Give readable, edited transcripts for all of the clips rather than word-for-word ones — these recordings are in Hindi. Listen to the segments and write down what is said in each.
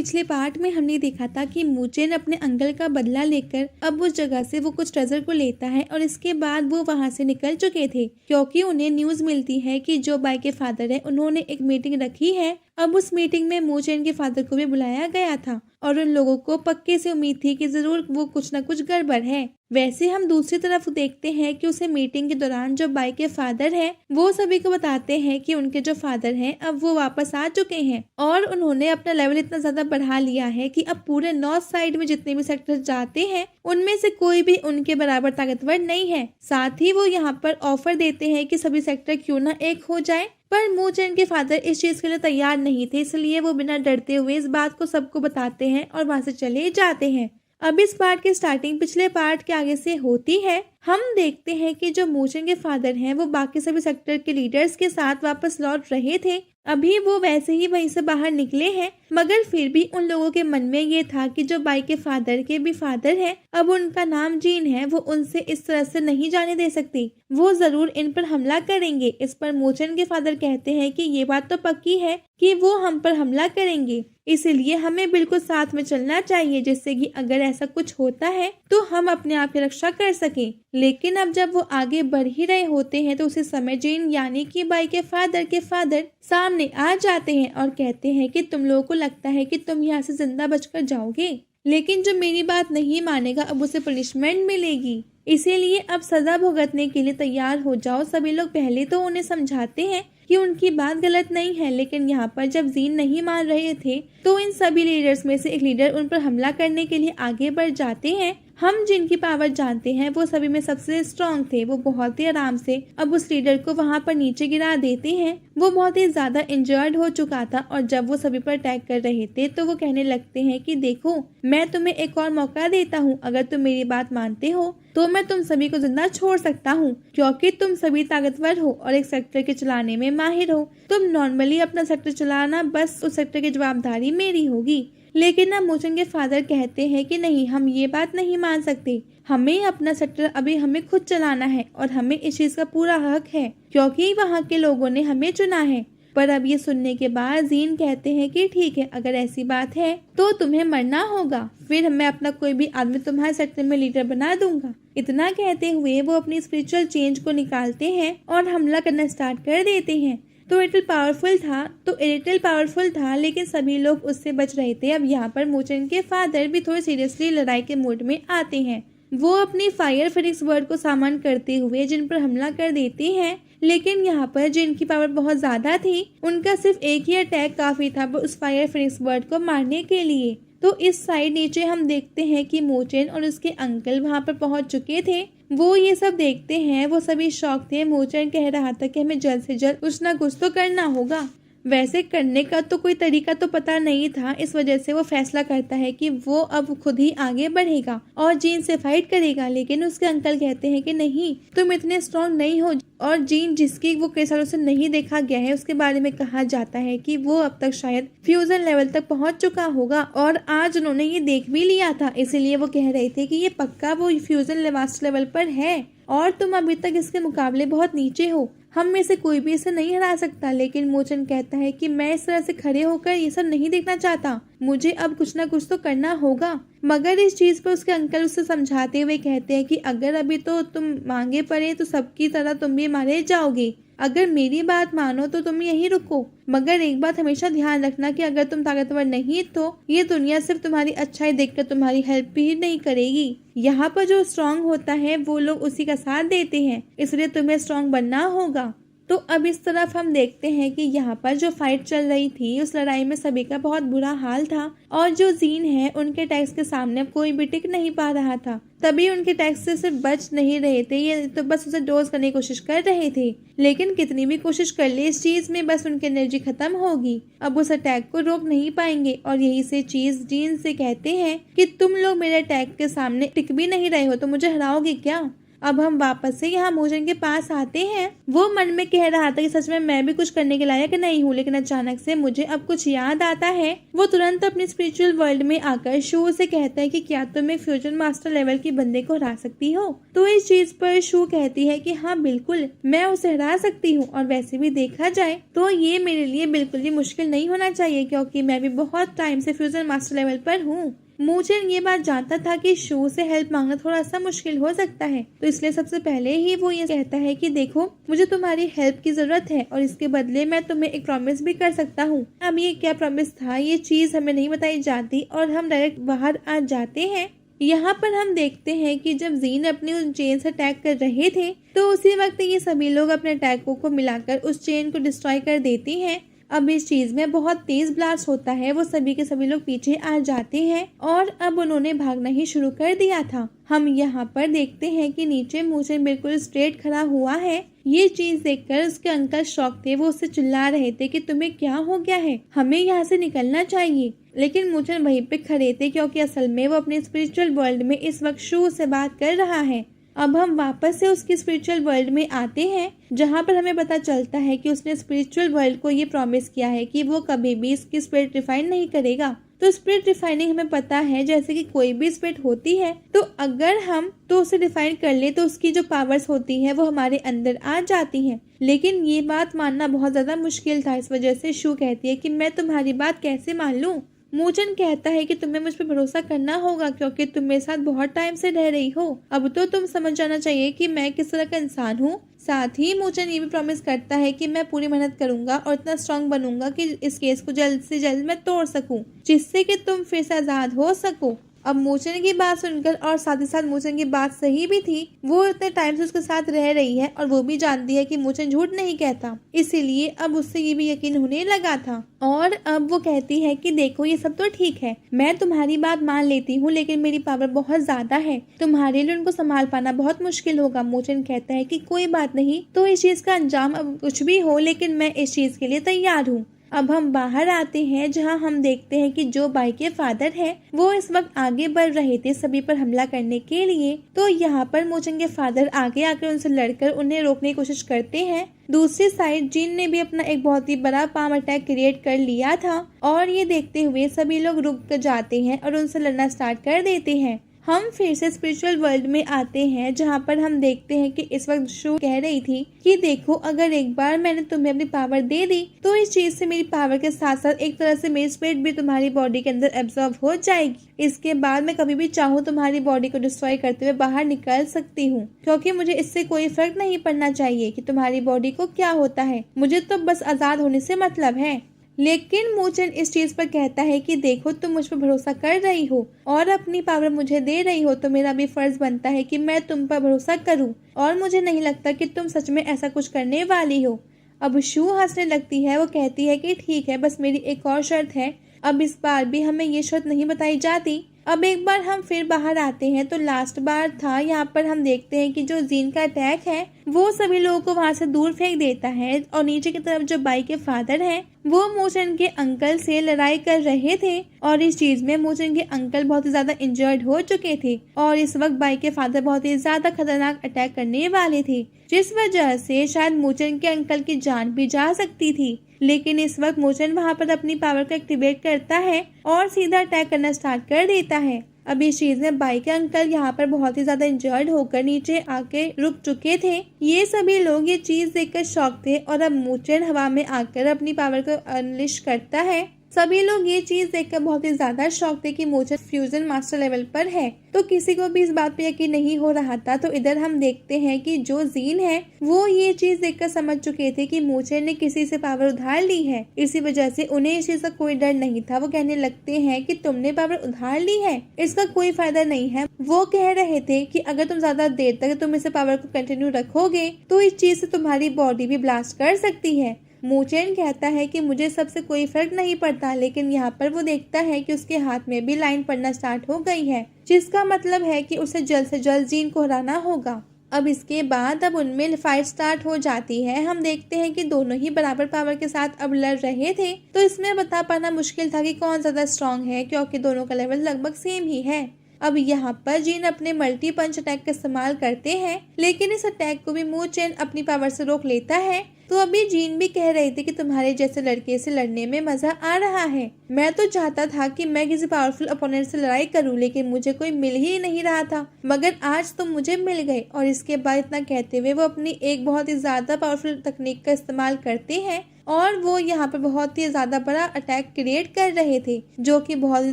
पिछले पार्ट में हमने देखा था कि मूचेन अपने अंकल का बदला लेकर अब उस जगह से वो कुछ ट्रेजर को लेता है और इसके बाद वो वहाँ से निकल चुके थे, क्योंकि उन्हें न्यूज मिलती है कि जो बाई के फादर है उन्होंने एक मीटिंग रखी है। अब उस मीटिंग में मूचेन के फादर को भी बुलाया गया था और उन लोगों को पक्के से उम्मीद थी कि जरूर वो कुछ न कुछ गड़बड़ है। वैसे हम दूसरी तरफ देखते हैं कि उसे मीटिंग के दौरान जो बाई के फादर हैं वो सभी को बताते हैं कि उनके जो फादर हैं अब वो वापस आ चुके हैं और उन्होंने अपना लेवल इतना ज्यादा बढ़ा लिया है कि अब पूरे नॉर्थ साइड में जितने भी सेक्टर जाते हैं उनमें से कोई भी उनके बराबर ताकतवर नहीं है। साथ ही वो यहाँ पर ऑफर देते हैं कि सभी सेक्टर क्यों ना एक हो जाए, पर मूचेन के फादर इस चीज के लिए तैयार नहीं थे, इसलिए वो बिना डरते हुए इस बात को सबको बताते हैं और वहां से चले जाते हैं। अब इस पार्ट की स्टार्टिंग पिछले पार्ट के आगे से होती है। हम देखते हैं कि जो मूचेन के फादर हैं वो बाकी सभी सेक्टर के लीडर्स के साथ वापस लौट रहे थे। अभी वो वैसे ही वहीं से बाहर निकले हैं, मगर फिर भी उन लोगों के मन में ये था कि जो बाई के फादर के भी फादर हैं, अब उनका नाम जीन है, वो उनसे इस तरह से नहीं जाने दे सकती, वो जरूर इन पर हमला करेंगे। इस पर मूचेन के फादर कहते हैं कि ये बात तो पक्की है कि वो हम पर हमला करेंगे, इसीलिए हमें बिल्कुल साथ में चलना चाहिए, जिससे कि अगर ऐसा कुछ होता है तो हम अपने आप की रक्षा कर सकें। लेकिन अब जब वो आगे बढ़ ही रहे होते हैं तो उसी समय जीन यानी कि बाई के फादर सामने आ जाते हैं और कहते हैं कि तुम लोगों को लगता है कि तुम यहाँ से जिंदा बचकर जाओगे, लेकिन जो मेरी बात नहीं मानेगा अब उसे पनिशमेंट मिलेगी, इसीलिए अब सजा भुगतने के लिए तैयार हो जाओ। सभी लोग पहले तो उन्हें समझाते हैं कि उनकी बात गलत नहीं है, लेकिन यहाँ पर जब जीन नहीं मान रहे थे तो इन सभी लीडर्स में से एक लीडर उन पर हमला करने के लिए आगे बढ़ जाते हैं। हम जिनकी पावर जानते हैं वो सभी में सबसे स्ट्रांग थे, वो बहुत ही आराम से अब उस लीडर को वहां पर नीचे गिरा देते हैं। वो बहुत ही ज्यादा इंजर्ड हो चुका था और जब वो सभी पर अटैक कर रहे थे तो वो कहने लगते हैं कि देखो मैं तुम्हें एक और मौका देता हूँ, अगर तुम मेरी बात मानते हो तो मैं तुम सभी को जिंदा छोड़ सकता हूँ, क्योंकि तुम सभी ताकतवर हो और एक सेक्टर के चलाने में माहिर हो। तुम नॉर्मली अपना सेक्टर चलाना, बस उस सेक्टर की जवाबदारी मेरी होगी। लेकिन ना मूचेन के फादर कहते हैं कि नहीं, हम ये बात नहीं मान सकते, हमें अपना सेक्टर अभी हमें खुद चलाना है और हमें इस चीज का पूरा हक है क्योंकि वहाँ के लोगों ने हमें चुना है। पर अब ये सुनने के बाद जीन कहते हैं कि ठीक है, अगर ऐसी बात है तो तुम्हें मरना होगा, फिर मैं अपना कोई भी आदमी तुम्हारे सेक्टर में लीडर बना दूंगा। इतना कहते हुए वो अपनी स्पिरिचुअल चेंज को निकालते हैं और हमला करना स्टार्ट कर देते हैं। तो एयरटेल पावरफुल था लेकिन सभी लोग उससे बच रहे थे। अब यहाँ पर मूचेन के फादर भी थोड़े सीरियसली लड़ाई के मूड में आते हैं। वो अपनी फायर फिनिक्स बर्ड को सामान करते हुए जिन पर हमला कर देते हैं, लेकिन यहाँ पर जिनकी पावर बहुत ज्यादा थी उनका सिर्फ एक ही अटैक काफी था उस फायर फिनिक्स बर्ड को मारने के लिए। तो इस साइड नीचे हम देखते हैं कि मूचेन और उसके अंकल वहां पर पहुंच चुके थे। वो ये सब देखते हैं, वो सभी शॉक थे। मूचेन कह रहा था कि हमें जल्द से जल्द कुछ ना कुछ तो करना होगा। वैसे करने का तो कोई तरीका तो पता नहीं था, इस वजह से वो फैसला करता है कि वो अब खुद ही आगे बढ़ेगा और जीन से फाइट करेगा। लेकिन उसके अंकल कहते हैं कि नहीं, तुम इतने स्ट्रॉन्ग नहीं हो, और जीन जिसकी वो कई सालों से नहीं देखा गया है उसके बारे में कहा जाता है कि वो अब तक शायद फ्यूजन लेवल तक पहुंच चुका होगा और आज उन्होंने ये देख भी लिया था, इसीलिए वो कह रहे थे कि ये पक्का वो फ्यूजन लास्ट लेवल पर है और तुम अभी तक इसके मुकाबले बहुत नीचे हो, हम में से कोई भी इसे नहीं हरा सकता। लेकिन मूचेन कहता है कि मैं इस तरह से खड़े होकर ये सब नहीं देखना चाहता, मुझे अब कुछ ना कुछ तो करना होगा। मगर इस चीज पर उसके अंकल उसे समझाते हुए कहते हैं कि अगर अभी तो तुम मांगे पड़े तो सबकी तरह तुम भी मारे जाओगे, अगर मेरी बात मानो तो तुम यहीं रुको, मगर एक बात हमेशा ध्यान रखना कि अगर तुम ताकतवर नहीं तो ये दुनिया सिर्फ तुम्हारी अच्छाई देखकर तुम्हारी हेल्प भी नहीं करेगी। यहाँ पर जो स्ट्रांग होता है वो लोग उसी का साथ देते हैं, इसलिए तुम्हें स्ट्रांग बनना होगा। तो अब इस तरफ हम देखते हैं कि यहाँ पर जो फाइट चल रही थी उस लड़ाई में सभी का बहुत बुरा हाल था और जो जीन है उनके टैक्स के सामने कोई भी टिक नहीं पा रहा था। तभी उनके टैक्स से सिर्फ बच नहीं रहे थे, ये तो बस उसे डोज करने की कोशिश कर रहे थे, लेकिन कितनी भी कोशिश कर ले इस चीज में बस उनकी एनर्जी खत्म होगी, अब उस अटैक को रोक नहीं पाएंगे। और यही से चीज जीन से कहते हैं कि तुम लोग मेरे अटैक के सामने टिक भी नहीं रहे हो तो मुझे हराओगे क्या। अब हम वापस से यहाँ मोचन के पास आते हैं। वो मन में कह रहा था कि सच में मैं भी कुछ करने के लायक नहीं हूँ, लेकिन अचानक से मुझे अब कुछ याद आता है। वो तुरंत अपनी स्पिरिचुअल वर्ल्ड में आकर शू से कहता है कि क्या तुम एक फ्यूजन मास्टर लेवल की बंदे को हरा सकती हो। तो इस चीज पर शू कहती है कि हाँ बिल्कुल, मैं उसे हरा सकती हूँ, और वैसे भी देखा जाए तो ये मेरे लिए बिल्कुल भी मुश्किल नहीं होना चाहिए, क्योंकि मैं भी बहुत टाइम से फ्यूजन मास्टर लेवल पर हूँ। मूचन ये बात जानता था कि शू से हेल्प मांगना थोड़ा सा मुश्किल हो सकता है, तो इसलिए सबसे पहले ही वो ये कहता है कि देखो, मुझे तुम्हारी हेल्प की जरूरत है और इसके बदले मैं तुम्हें एक प्रॉमिस भी कर सकता हूँ। अब ये क्या प्रॉमिस था, ये चीज हमें नहीं बताई जाती और हम डायरेक्ट बाहर आ जाते हैं। यहाँ पर हम देखते हैं कि जब जीन अपनी उस चेन से अटैक कर रहे थे, तो उसी वक्त ये सभी लोग अपने अटैकों को मिलाकर उस चेन को डिस्ट्रॉय कर देती हैं। अब इस चीज में बहुत तेज ब्लास्ट होता है, वो सभी के सभी लोग पीछे आ जाते हैं और अब उन्होंने भागना ही शुरू कर दिया था। हम यहाँ पर देखते हैं कि नीचे मूचन बिल्कुल स्ट्रेट खड़ा हुआ है। ये चीज देखकर उसके अंकल शॉक थे, वो उससे चिल्ला रहे थे कि तुम्हें क्या हो गया है, हमें यहाँ से निकलना चाहिए। लेकिन मूचन वहीं पे खड़े थे, क्योंकि असल में वो अपने स्पिरिचुअल वर्ल्ड में इस वक्त शू से बात कर रहा है। अब हम वापस से उसकी स्पिरिचुअल वर्ल्ड में आते हैं, जहाँ पर हमें पता चलता है कि उसने स्पिरिचुअल वर्ल्ड को ये प्रॉमिस किया है कि वो कभी भी इसकी स्पिरिट रिफाइन नहीं करेगा। तो स्पिरिट रिफाइनिंग हमें पता है, जैसे कि कोई भी स्पिरिट होती है, तो अगर हम तो उसे रिफाइन कर ले तो उसकी जो पावर्स होती है वो हमारे अंदर आ जाती हैं। लेकिन ये बात मानना बहुत ज्यादा मुश्किल था, इस वजह से शू कहती है कि मैं तुम्हारी बात कैसे मान लूं। मूचन कहता है कि तुम्हें मुझ पर भरोसा करना होगा, क्योंकि तुम मेरे साथ बहुत टाइम से रह रही हो। अब तो तुम समझ जाना चाहिए कि मैं किस तरह का इंसान हूँ। साथ ही मूचन ये भी प्रॉमिस करता है कि मैं पूरी मेहनत करूंगा और इतना स्ट्रांग बनूंगा कि इस केस को जल्द से जल्द मैं तोड़ सकूं, जिससे कि तुम फिर से आजाद हो सको। अब मूचन की बात सुनकर, और साथ ही साथ मूचन की बात सही भी थी, वो इतने टाइम से उसके साथ रह रही है और वो भी जानती है कि मूचन झूठ नहीं कहता, इसीलिए अब उससे ये भी यकीन होने लगा था। और अब वो कहती है कि देखो, ये सब तो ठीक है, मैं तुम्हारी बात मान लेती हूँ, लेकिन मेरी पावर बहुत ज्यादा है, तुम्हारे लिए उनको संभाल पाना बहुत मुश्किल होगा। मूचन कहता है कि कोई बात नहीं, तो इस चीज का अंजाम अब कुछ भी हो, लेकिन मैं इस चीज के लिए तैयार हूँ। अब हम बाहर आते हैं, जहां हम देखते हैं कि जो बाई के फादर हैं, वो इस वक्त आगे बढ़ रहे थे सभी पर हमला करने के लिए। तो यहाँ पर मूचन के फादर आगे आकर उनसे लड़कर उन्हें रोकने की कोशिश करते हैं। दूसरी साइड जिन ने भी अपना एक बहुत ही बड़ा पाम अटैक क्रिएट कर लिया था, और ये देखते हुए सभी लोग रुक जाते हैं और उनसे लड़ना स्टार्ट कर देते हैं। हम फिर से स्पिरिचुअल वर्ल्ड में आते हैं, जहाँ पर हम देखते हैं कि इस वक्त शू कह रही थी कि देखो, अगर एक बार मैंने तुम्हें अपनी पावर दे दी, तो इस चीज से मेरी पावर के साथ साथ एक तरह से मेरी स्पिरिट भी तुम्हारी बॉडी के अंदर एब्जॉर्ब हो जाएगी। इसके बाद मैं कभी भी चाहूँ तुम्हारी बॉडी को डिस्ट्रॉय करते हुए बाहर निकल सकती हूँ, क्योंकि मुझे इससे कोई फर्क नहीं पड़ना चाहिए कि तुम्हारी बॉडी को क्या होता है, मुझे तो बस आजाद होने से मतलब है। लेकिन मूचन इस चीज पर कहता है कि देखो, तुम मुझ पर भरोसा कर रही हो और अपनी पावर मुझे दे रही हो, तो मेरा भी फर्ज बनता है कि मैं तुम पर भरोसा करूं, और मुझे नहीं लगता कि तुम सच में ऐसा कुछ करने वाली हो। अब शू हंसने लगती है, वो कहती है कि ठीक है, बस मेरी एक और शर्त है। अब इस बार भी हमें ये शर्त नहीं बताई जाती। अब एक बार हम फिर बाहर आते हैं, तो लास्ट बार था, यहाँ पर हम देखते हैं कि जो जीन का अटैक है वो सभी लोगों को वहां से दूर फेंक देता है, और नीचे की तरफ जो बाई के फादर हैं वो मूचन के अंकल से लड़ाई कर रहे थे, और इस चीज में मूचन के अंकल बहुत ही ज्यादा इंजर्ड हो चुके थे, और इस वक्त बाई के फादर बहुत ही ज्यादा खतरनाक अटैक करने वाले थे, जिस वजह से शायद मूचन के अंकल की जान भी जा सकती थी। लेकिन इस वक्त मूचन वहां पर अपनी पावर को एक्टिवेट करता है और सीधा अटैक करना स्टार्ट कर देता है। अब इस चीज में बाई के अंकल यहाँ पर बहुत ही ज्यादा इंजर्ड होकर नीचे आके रुक चुके थे। ये सभी लोग ये चीज देखकर शॉक थे, और अब मूचन हवा में आकर अपनी पावर को अनलिश करता है। सभी लोग ये चीज देखकर बहुत ही ज्यादा शॉक थे कि मूचन फ्यूजन मास्टर लेवल पर है, तो किसी को भी इस बात पे यकीन नहीं हो रहा था। तो इधर हम देखते हैं कि जो जीन है वो ये चीज देखकर समझ चुके थे कि मूचन ने किसी से पावर उधार ली है, इसी वजह से उन्हें इस चीज का कोई डर नहीं था। वो कहने लगते हैं कि तुमने पावर उधार ली है, इसका कोई फायदा नहीं है। वो कह रहे थे कि अगर तुम ज्यादा देर तक तुम इसे पावर को कंटिन्यू रखोगे, तो इस चीज से तुम्हारी बॉडी भी ब्लास्ट कर सकती है। मूचन कहता है कि मुझे सबसे कोई फर्क नहीं पड़ता, लेकिन यहाँ पर वो देखता है कि उसके हाथ में भी लाइन पड़ना स्टार्ट हो गई है, जिसका मतलब है कि उसे जल्द से जल्द जीन को हराना होगा। अब इसके बाद अब उनमें फाइट स्टार्ट हो जाती है। हम देखते हैं कि दोनों ही बराबर पावर के साथ अब लड़ रहे थे, तो इसमें बता पाना मुश्किल था कि कौन ज्यादा स्ट्रांग है, क्योंकि दोनों का लेवल लगभग सेम ही है। अब यहाँ पर जीन अपने मल्टी पंच अटैक का इस्तेमाल करते हैं, लेकिन इस अटैक को भी मू चेन अपनी पावर से रोक लेता है। तो अभी जीन भी कह रही थी कि तुम्हारे जैसे लड़के से लड़ने में मजा आ रहा है। मैं तो चाहता था कि मैं किसी पावरफुल अपोनेंट से लड़ाई करूं, लेकिन मुझे कोई मिल ही नहीं रहा था, मगर आज तुम मुझे मिल गए। और इसके बाद इतना कहते हुए वो अपनी एक बहुत ही ज्यादा पावरफुल तकनीक का इस्तेमाल करते हैं और वो यहाँ पर बहुत ही ज्यादा बड़ा अटैक क्रिएट कर रहे थे, जो कि बहुत ही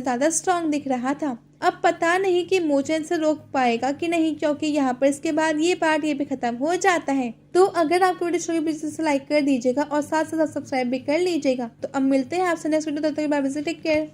ज्यादा स्ट्रॉन्ग दिख रहा था। अब पता नहीं कि मोचन से रोक पाएगा कि नहीं, क्योंकि यहाँ पर इसके बाद ये पार्ट ये भी खत्म हो जाता है। तो अगर आपको वीडियो प्लीज से लाइक कर दीजिएगा और साथ साथ सब्सक्राइब भी कर लीजिएगा। तो अब मिलते हैं आपसे नेक्स्ट वीडियो, तब तक बाय बाय, टेक केयर।